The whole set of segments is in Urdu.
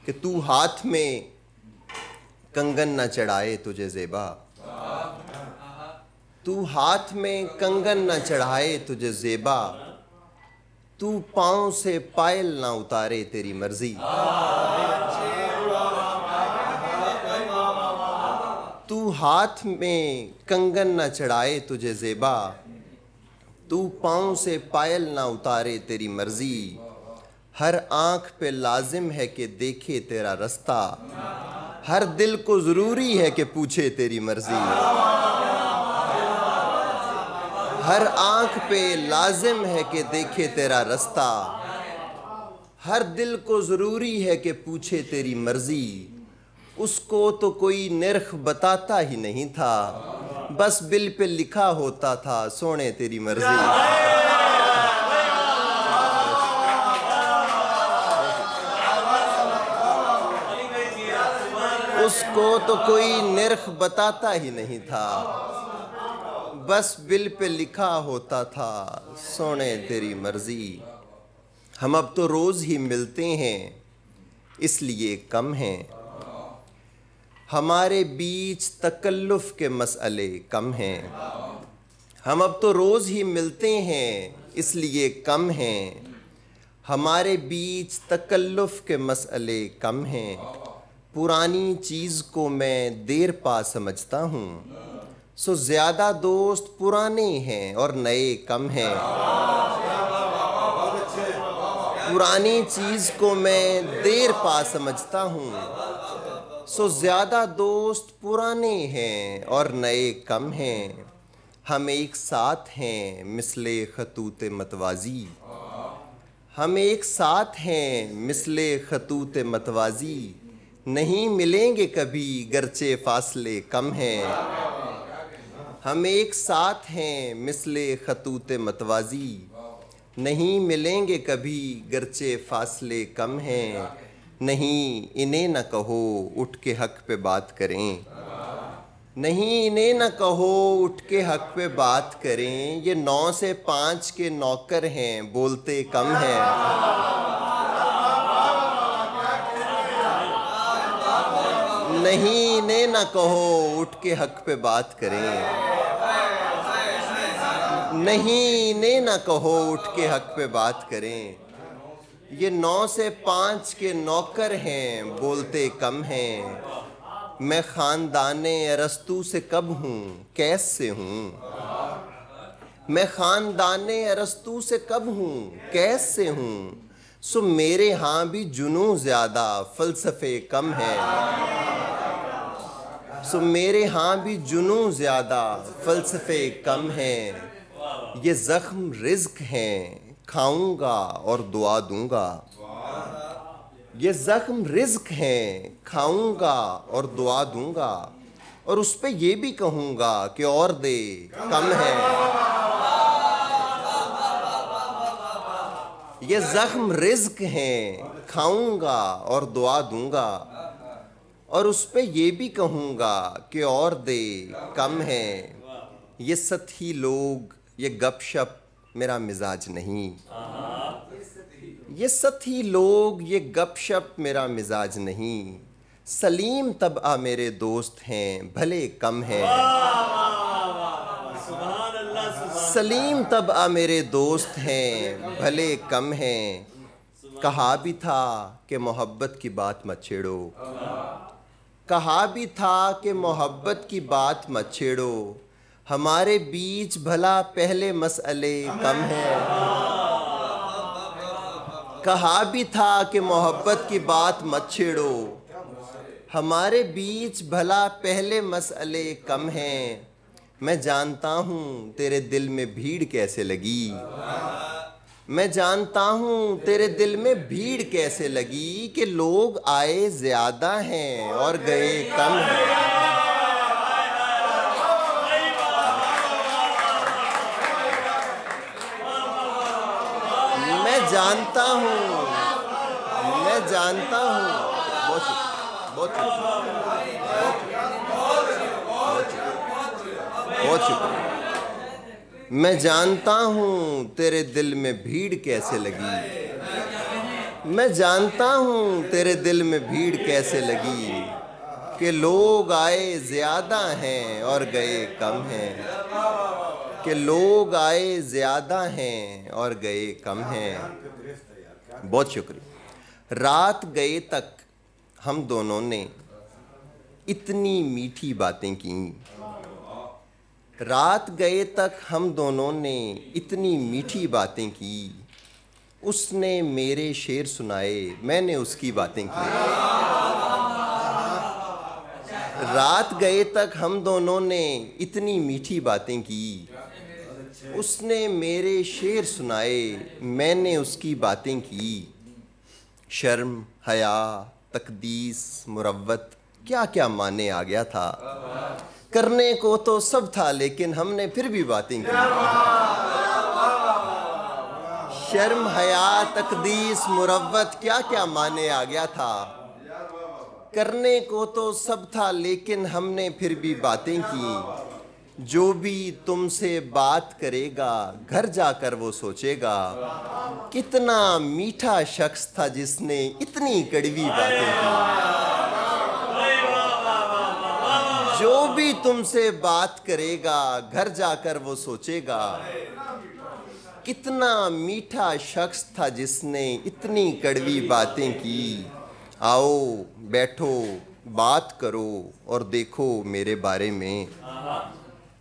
کہ تو ہاتھ میں کنگن نہ چڑھائے تجھے زیبا، تو ہاتھ میں کنگن نہ چڑھائے تجھے زیبا، تو پاؤں سے پائل نہ اتارے تیری مرضی، تو ہاتھ میں کنگن نہ چڑھائے تجھے زیبا، تو پاؤں سے پائل نہ اتارے تیری مرضی، ہر آنکھ پہ لازم ہے کہ دیکھے تیرا رستہ، ہر دل کو ضروری ہے کہ پوچھے تیری مرضی، ہر آنکھ پہ لازم ہے کہ دیکھے تیرا رستہ، ہر دل کو ضروری ہے کہ پوچھے تیری مرضی، اس کو تو کوئی نرخ بتاتا ہی نہیں تھا، بس بل پہ لکھا ہوتا تھا سونے تیری مرضی، اس کو تو کوئی نرخ بتاتا ہی نہیں تھا، بس بل پہ لکھا ہوتا تھا سونے تیری مرضی، ہم اب تو روز ہی ملتے ہیں اس لیے کم ہیں، ہمارے بیچ تکلف کے مسئلے کم ہیں، ہم اب تو روز ہی ملتے ہیں اس لیے کم ہیں، ہمارے بیچ تکلف کے مسئلے کم ہیں، پرانی چیز کو میں دیر پا سمجھتا ہوں، سو زیادہ دوست پرانے ہیں اور نئے کم ہیں، پرانی چیز کو میں دیر پا سمجھتا ہوں، سو زیادہ دوست پرانے ہیں اور نئے کم ہیں، ہم ایک ساتھ ہیں مثل خطوط متوازی، ہم ایک ساتھ ہیں مثل خطوط متوازی، نہیں ملیں گے کبھی گرچہ فاصلے کم ہیں، ہم ایک ساتھ ہیں مثل خطوط متوازی، نہیں ملیں گے کبھی گرچہ فاصلے کم ہیں، نہیں انہیں نہ کہو اٹھ کے حق پہ بات کریں، نہیں انہیں نہ کہو اٹھ کے حق پہ بات کریں، یہ 9 سے 5 کے نوکر ہیں بولتے کم ہیں، نہیں انہیں نہ کہو اٹھ کے حق پہ بات کریں، نہیں انہیں نہ کہو اٹھ کے حق پہ بات کریں، یہ 9 سے 5 کے نوکر ہیں بولتے کم ہیں، میں خاندان ارسطو سے کب ہوں کیس سے ہوں، میں خاندان ارسطو سے کب ہوں کیس سے ہوں، سو میرے ہاں بھی جنوں زیادہ فلسفے کم ہیں، سو میرے ہاں بھی جنوں زیادہ فلسفے کم ہیں، یہ زخم رزق ہیں کھاؤں گا اور دعا دوں گا، یہ زخم رزق ہیں کھاؤں گا اور دعا دوں گا، اور اس پہ یہ بھی کہوں گا کہ اور دے کم ہے، یہ زخم رزق ہیں کھاؤں گا اور دعا دوں گا، اور اس پہ یہ بھی کہوں گا کہ اور دے کم ہے، یہ سطحی لوگ یہ گپ شپ میرا مزاج نہیں، یہ سطحی لوگ یہ گپ شپ میرا مزاج نہیں، سلیم طبع میرے دوست ہیں بھلے کم ہیں، سلیم طبع میرے دوست ہیں بھلے کم ہیں، کہا بھی تھا کہ محبت کی بات مت چھیڑو، کہا بھی تھا کہ محبت کی بات مت چھیڑو، ہمارے بیچ بھلا پہلے مسئلے کم ہیں، کہا بھی تھا کہ محبت کی بات مت چھیڑو، ہمارے بیچ بھلا پہلے مسئلے کم ہیں، میں جانتا ہوں تیرے دل میں بھیڑ کیسے لگی، میں جانتا ہوں تیرے دل میں بھیڑ کیسے لگی، کہ لوگ آئے زیادہ ہیں اور گئے کم ہیں، میں جانتا ہوں بہت شکریہ، میں جانتا ہوں تیرے دل میں بھیڑ کیسے لگی، میں جانتا ہوں تیرے دل میں بھیڑ کیسے لگی کہ لوگ آئے زیادہ ہیں اور گئے کم ہیں، کہ لوگ آئے زیادہ ہیں اور گئے کم ہیں۔ بہت شکریہ۔ رات گئے تک ہم دونوں نے اتنی میٹھی باتیں کیں، رات گئے تک ہم دونوں نے اتنی میٹھی باتیں کی، اس نے میرے شعر سنائے، میں نے اس کی باتیں کی۔ رات گئے تک ہم دونوں نے اتنی میٹھی باتیں کی، اس نے میرے شعر سنائے، میں نے اس کی باتیں کی۔ شرم، حیا، تقدیس، مروت، کیا کیا معنی آ گیا تھا۔ کرنے کو تو سب تھا لیکن ہم نے پھر بھی باتیں کی۔ شرم، حیا، تقدیس، مروت، کیا کیا معنی آ گیا تھا۔ کرنے کو تو سب تھا لیکن ہم نے پھر بھی باتیں کی۔ جو بھی تم سے بات کرے گا گھر جا کر وہ سوچے گا، کتنا میٹھا شخص تھا جس نے اتنی کڑوی باتیں کی۔ جو بھی تم سے بات کرے گا گھر جا کر وہ سوچے گا، کتنا میٹھا شخص تھا جس نے اتنی کڑوی باتیں کی۔ آؤ بیٹھو بات کرو اور دیکھو میرے بارے میں،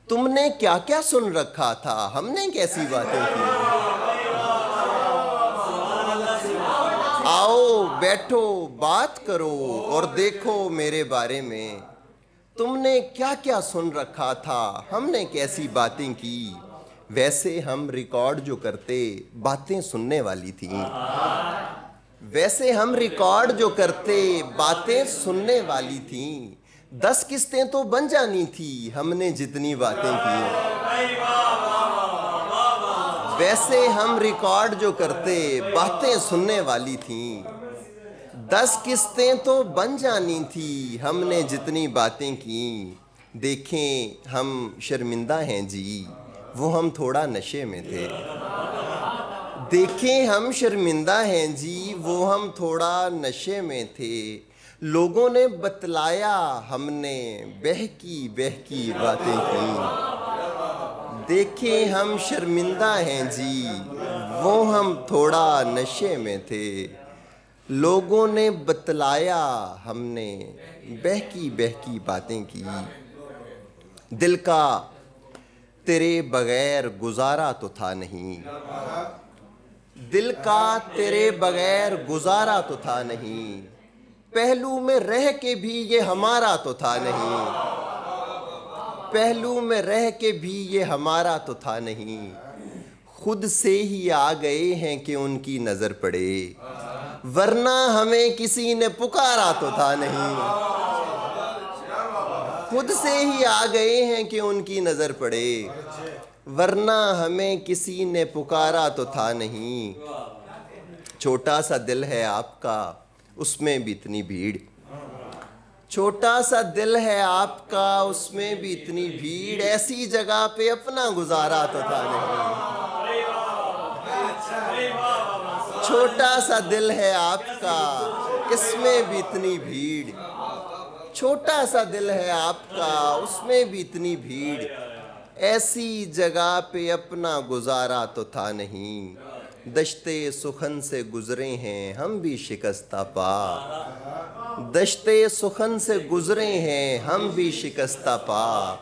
تم نے کیا کیا سن رکھا تھا، ہم نے کیسی باتیں کی۔ آؤ بیٹھو بات کرو اور دیکھو میرے بارے میں، تم نے کیا کیا سن رکھا تھا، ہم نے کیسی باتیں کی۔ ویسے ہم ریکارڈ جو کرتے باتیں سننے والی تھیں، ویسے ہم ریکارڈ جو کرتے باتیں سننے والی تھیں، 10 قسطیں تو بن جانی تھی ہم نے جتنی باتیں کی۔ ویسے ہم ریکارڈ جو کرتے باتیں سننے والی تھیں، 10 قسطیں تو بن جانی تھی ہم نے جتنی باتیں کی۔ دیکھیں ہم شرمندہ ہیں جی، وہ ہم تھوڑا نشے میں تھے۔ دیکھیں ہم شرمندہ ہیں جی، وہ ہم تھوڑا نشے میں تھے۔ لوگوں نے بتلایا ہم نے بہکی بہکی باتیں کی۔ دیکھیں ہم شرمندہ ہیں جی، وہ ہم تھوڑا نشے میں تھے۔ لوگوں نے بتلایا ہم نے بہکی بہکی باتیں کی۔ دل کا تیرے بغیر گزارا تو تھا نہیں، دل کا تیرے بغیر گزارا تو تھا نہیں، پہلو میں رہ کے بھی یہ ہمارا تو تھا نہیں، پہلو میں رہ کے بھی یہ ہمارا تو تھا نہیں۔ خود سے ہی آ گئے ہیں کہ ان کی نظر پڑے، ورنہ ہمیں کسی نے پکارا تو تھا نہیں۔ خود سے ہی آ گئے ہیں کہ ان کی نظر پڑے، ورنہ ہمیں کسی نے پکارا تو تھا نہیں۔ چھوٹا سا دل ہے آپ کا، اس میں بھی اتنی بھیڑ، چھوٹا سا دل ہے آپ کا، اس میں بھی اتنی بھیڑ، ایسی جگہ پہ اپنا گزارا تو تھا نہیں۔ چھوٹا سا دل ہے آپ کا، اس میں بھی اتنی بھیڑ، چھوٹا سا دل ہے آپ کا، اس میں بھی اتنی بھیڑ، ایسی جگہ پہ اپنا گزارا تو تھا نہیں۔ دشتے سخن سے گزرے ہیں ہم بھی شکستہ پا، دشتے سخن سے گزرے ہیں ہم بھی شکستہ پا،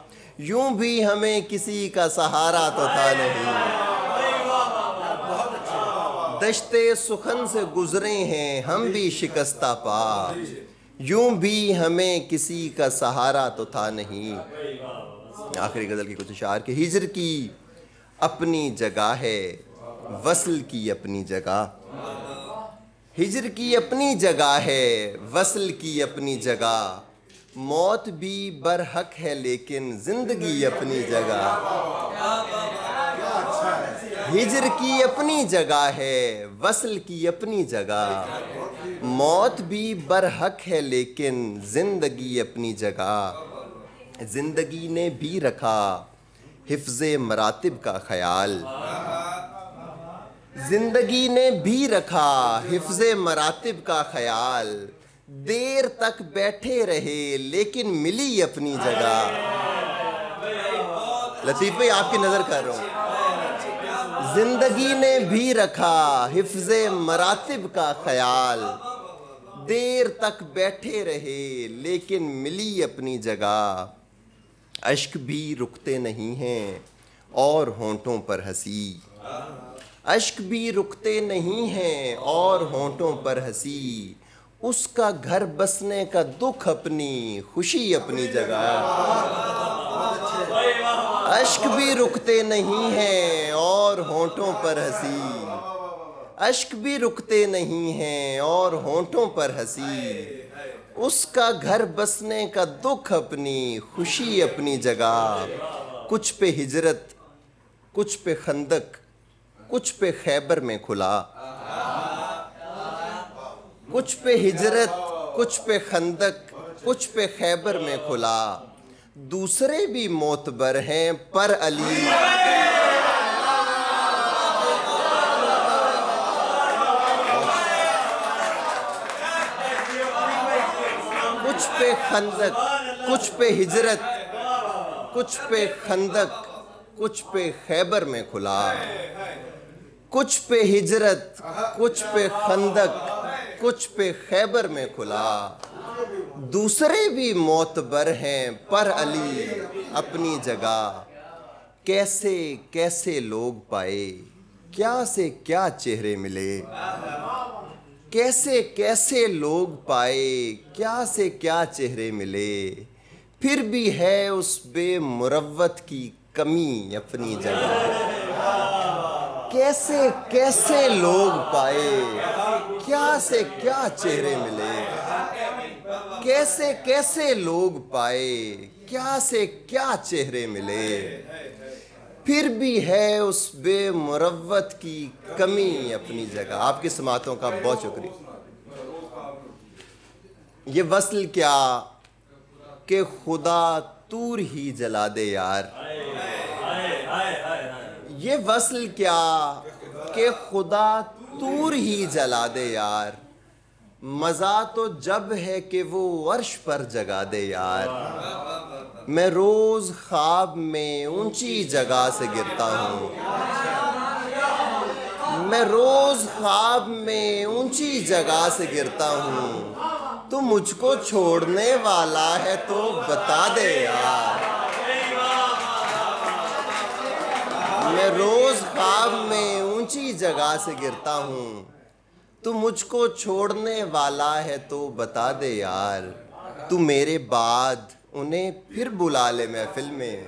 یوں بھی ہمیں کسی کا سہارا تو تھا نہیں۔ دشتے سخن سے گزرے ہیں ہم بھی شکستہ پا، یوں بھی ہمیں کسی کا سہارا تو تھا نہیں۔ آخری غزل کی کچھ اشعار کہ ہجر کی اپنی جگہ ہے، وصل کی اپنی جگہ، ہجر کی اپنی جگہ ہے، وصل کی اپنی جگہ، موت بھی برحق ہے لیکن زندگی اپنی جگہ۔ ہجر کی اپنی جگہ ہے، وصل کی اپنی جگہ، موت بھی برحق ہے لیکن زندگی اپنی جگہ۔ زندگی نے بھی رکھا حفظ مراتب کا خیال، زندگی نے بھی رکھا حفظ مراتب کا خیال، دیر تک بیٹھے رہے لیکن ملی اپنی جگہ۔ لطیف بھائی آپ کی نظر کر رہا ہوں۔ زندگی نے بھی رکھا حفظ مراتب کا خیال، دیر تک بیٹھے رہے لیکن ملی اپنی جگہ۔ اشک بھی رکتے نہیں ہیں اور ہونٹوں پر ہنسی، اشک بھی رکتے نہیں ہیں اور ہونٹوں پر ہنسی۔ اس کا گھر بسنے کا دکھ اپنی، خوشی اپنی جگہ۔ اشک بھی رکتے نہیں ہیں اور ہونٹوں پر ہنسی، اشک بھی رکتے نہیں ہیں اور ہونٹوں پر ہنسی۔ اس کا گھر بسنے کا دکھ اپنی، خوشی اپنی جگہ۔ کچھ پہ ہجرت، کچھ پہ خندق، کچھ پہ خیبر میں کھلا۔ کچھ پہ ہجرت، کچھ پہ خندق، کچھ پہ خیبر میں کھلا۔ دوسرے بھی معتبر ہیں پر علی، کچھ پہ خندق، کچھ پہ ہجرت، کچھ پہ خندق، کچھ پہ خیبر میں کھلا۔ کچھ پہ ہجرت، کچھ پہ خندق، کچھ پہ خیبر میں کھلا۔ دوسرے بھی معتبر ہیں پر علی اپنی جگہ۔ کیسے کیسے لوگ پائے، کیا سے کیا چہرے ملے۔ کیسے کیسے لوگ پائے، کیا سے کیا چہرے ملے۔ پھر بھی ہے اس بے مروت کی کمی اپنی جگہ۔ کیسے کیسے لوگ پائے، کیا سے کیا چہرے ملے۔ کیسے کیسے لوگ پائے، کیا سے کیا چہرے ملے۔ پھر بھی ہے اس بے مروت کی کمی اپنی جگہ۔ آپ کی سماعتوں کا بہت شکریہ۔ یہ وصل کیا کہ خدا طور ہی جلا دے یار، یہ وصل کیا کہ خدا طور ہی جلا دے یار۔ مزہ تو جب ہے کہ وہ عرش پر جگا دے یار۔ میں روز خواب میں اونچی جگہ سے گرتا ہوں، میں روز خواب میں اونچی جگہ سے گرتا ہوں۔ تو مجھ کو چھوڑنے والا ہے تو بتا دے یار۔ میں روز خواب میں اونچی جگہ سے گرتا ہوں، تو مجھ کو چھوڑنے والا ہے تو بتا دے یار۔ تو میرے بعد انہیں پھر بلا لے محفل میں،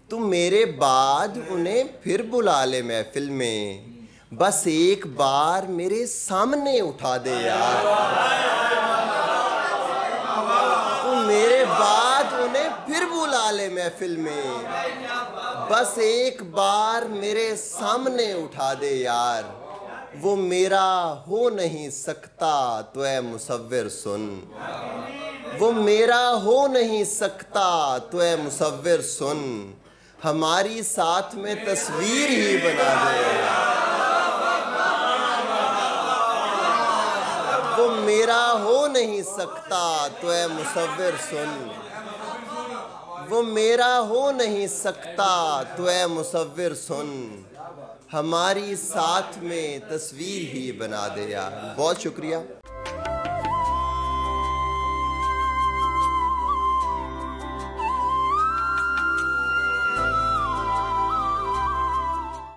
تو میرے بعد انہیں پھر بلا لے محفل میں۔ بس ایک بار میرے سامنے اٹھا دے یار۔ تو میرے بعد انہیں پھر بلا لے محفل میں، بس ایک بار میرے سامنے اٹھا دے یار۔ وہ میرا ہو نہیں سکتا تو اے مصور سن، وہ میرا ہو نہیں سکتا تو اے مصور سن۔ ہماری ساتھ میں تصویر ہی بنا دے۔ وہ میرا ہو نہیں سکتا تو اے مصور سن، وہ میرا ہو نہیں سکتا تو اے مصور سن۔ ہماری ساتھ میں تصویر ہی بنا دے یار۔ بہت شکریہ۔